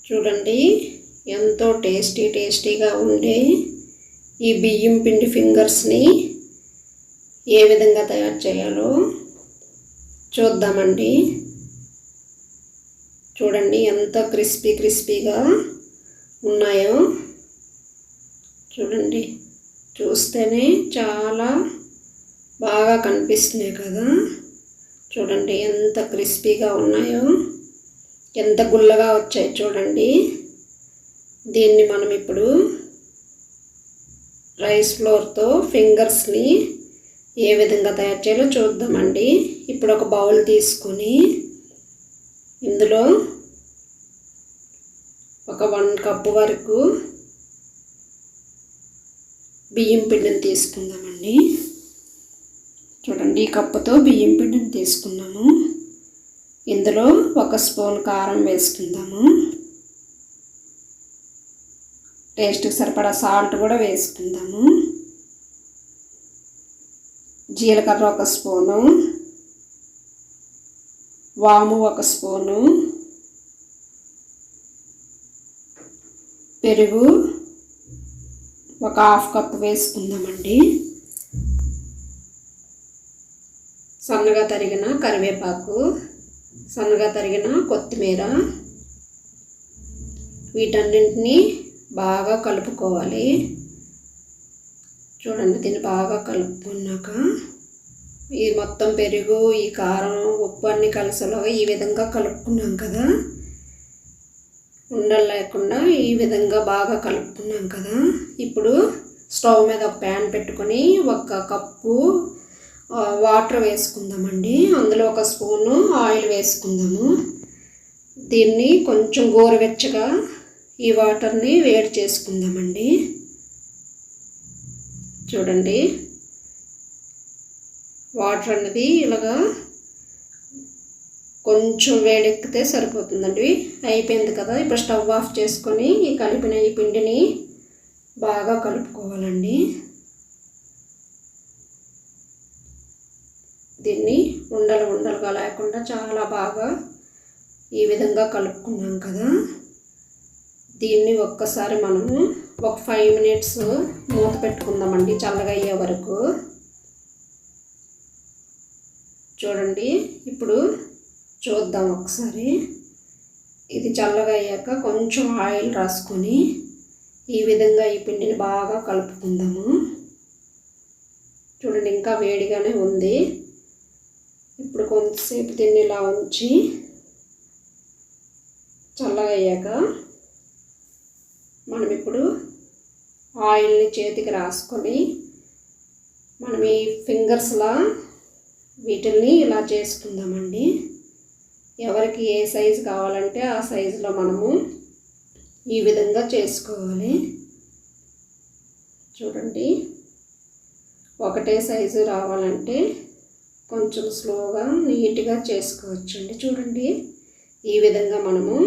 చూడండి ఎంతో టేస్టీగా ఉండే ఈ బియ్యం పిండి ఫింగర్స్ని ఏ విధంగా తయారు చేయాలో చూద్దామండి. చూడండి ఎంత క్రిస్పీగా ఉన్నాయో. చూడండి, చూస్తేనే చాలా బాగా కనిపిస్తున్నాయి కదా. చూడండి ఎంత క్రిస్పీగా ఉన్నాయో, ఎంత గుల్లగా వచ్చాయి చూడండి. దీన్ని మనం ఇప్పుడు రైస్ ఫ్లోర్తో ఫింగర్స్ని ఏ విధంగా తయారు చేయాలో చూద్దామండి. ఇప్పుడు ఒక బౌల్ తీసుకొని ఇందులో ఒక 1 కప్పు వరకు బియ్యం పిండిని తీసుకుందామండి. చూడండి, ఈ కప్పుతో బియ్యం పిండిని తీసుకున్నాము. ఇందులో 1 స్పూన్ కారం వేసుకుందాము. టేస్ట్కి సరిపడా సాల్ట్ కూడా వేసుకుందాము. జీలకర్ర 1 స్పూను, వాము 1 స్పూను, పెరుగు 1/2 కప్పు వేసుకుందామండి. సన్నగా తరిగిన కరివేపాకు, సన్నగా తరిగిన కొత్తిమీర, వీటన్నింటినీ బాగా కలుపుకోవాలి. చూడండి, దీన్ని బాగా కలుపుకున్నాక ఈ మొత్తం పెరుగు, ఈ కారం, ఉప్పు అన్నీ కలిసేలాగా ఈ విధంగా కలుపుకున్నాం కదా. ఉండలు లేకుండా ఈ విధంగా బాగా కలుపుకున్నాం కదా. ఇప్పుడు స్టవ్ మీద ఒక ప్యాన్ పెట్టుకొని 1 కప్పు వాటర్ వేసుకుందామండి. అందులో 1 స్పూను ఆయిల్ వేసుకుందాము. దీన్ని కొంచెం గోరువెచ్చగా ఈ వాటర్ని వేడి చేసుకుందామండి. చూడండి, వాటర్ అనేది ఇలాగా కొంచెం వేడెక్కితే సరిపోతుందండి. అయిపోయింది కదా. ఇప్పుడు స్టవ్ ఆఫ్ చేసుకొని ఈ కలిపిన ఈ పిండిని బాగా కలుపుకోవాలండి. దీన్ని ఉండలుగా లేకుండా చాలా బాగా ఈ విధంగా కలుపుకున్నాం కదా. దీన్ని ఒక్కసారి మనము ఒక 5 మినిట్స్ మూత పెట్టుకుందామండి, చల్లగా అయ్యే వరకు. చూడండి, ఇప్పుడు చూద్దాం ఒకసారి. ఇది చల్లగా అయ్యాక కొంచెం ఆయిల్ రాసుకొని ఈ విధంగా ఈ పిండిని బాగా కలుపుకుందాము. చూడండి, ఇంకా వేడిగానే ఉంది. ఇప్పుడు కొంతసేపు దీన్ని ఇలా ఉంచి చల్లగా అయ్యాక మనం ఇప్పుడు ఆయిల్ని చేతికి రాసుకొని మనం ఈ ఫింగర్స్లా వీటిల్ని ఇలా చేసుకుందామండి. ఎవరికి ఏ సైజు కావాలంటే ఆ సైజులో మనము ఈ విధంగా చేసుకోవాలి. చూడండి, ఒకటే సైజు రావాలంటే కొంచెం స్లోగా నీట్గా చేసుకోవచ్చండి. చూడండి, ఈ విధంగా మనము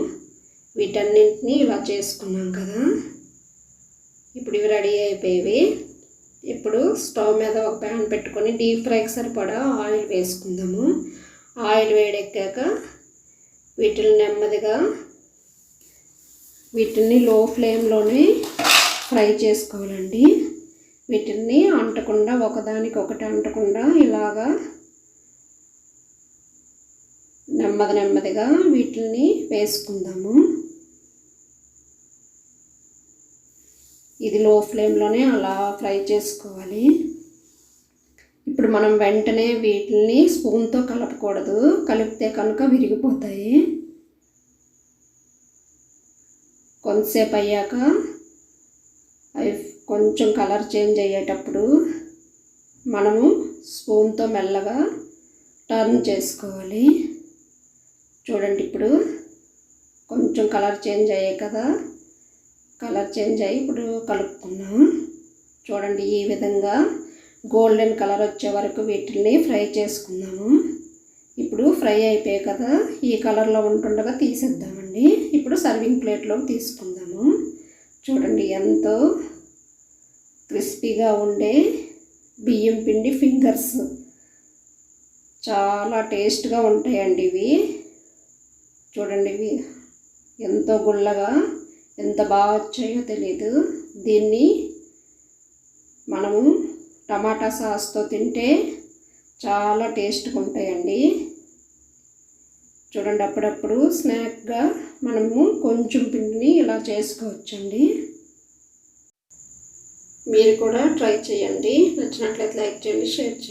వీటన్నింటినీ ఇలా చేసుకున్నాం కదా. ఇప్పుడు ఇవి రెడీ అయిపోయేవి. ఇప్పుడు స్టవ్ మీద ఒక ప్యాన్ పెట్టుకొని డీప్ ఫ్రైకి సరిపడా ఆయిల్ వేసుకుందాము. ఆయిల్ వేడెక్కాక వీటిని లో ఫ్లేమ్లోనే ఫ్రై చేసుకోవాలండి. వీటిని అంటకుండా, ఒకదానికొకటి అంటకుండా ఇలాగా నెమ్మదిగా వీటిని వేసుకుందాము. ఇది లో ఫ్లేమ్లోనే అలా ఫ్రై చేసుకోవాలి. ఇప్పుడు మనం వెంటనే వీటిని స్పూన్తో కలపకూడదు, కలిపితే కనుక విరిగిపోతాయి. కొంతసేపు అయ్యాక అవి కొంచెం కలర్ చేంజ్ అయ్యేటప్పుడు మనము స్పూన్తో మెల్లగా టర్న్ చేసుకోవాలి. చూడండి, ఇప్పుడు కొంచెం కలర్ చేంజ్ అయ్యాయి కదా. కలర్ చేంజ్ అయ్యి ఇప్పుడు కలుపుకున్నాం. చూడండి, ఈ విధంగా గోల్డెన్ కలర్ వచ్చే వరకు వీటిని ఫ్రై చేసుకుందాము. ఇప్పుడు ఫ్రై అయిపోయాయి కదా, ఈ కలర్లో ఉంటుండగా తీసేద్దామండి. ఇప్పుడు సర్వింగ్ ప్లేట్లోకి తీసుకుందాము. చూడండి, ఎంతో క్రిస్పీగా ఉండే బియ్యం పిండి ఫింగర్స్ చాలా టేస్ట్గా ఉంటాయండి ఇవి. చూడండి, ఇవి ఎంతో గుల్లగా ఎంత బాగా వచ్చాయో తెలీదు. దీన్ని మనము టమాటా సాస్తో తింటే చాలా టేస్ట్గా ఉంటాయండి. చూడండి, అప్పుడప్పుడు స్నాక్గా మనము కొంచెం పిండిని ఇలా చేసుకోవచ్చండి. మీరు కూడా ట్రై చేయండి. నచ్చినట్లయితే లైక్ చేయండి, షేర్ చేయండి.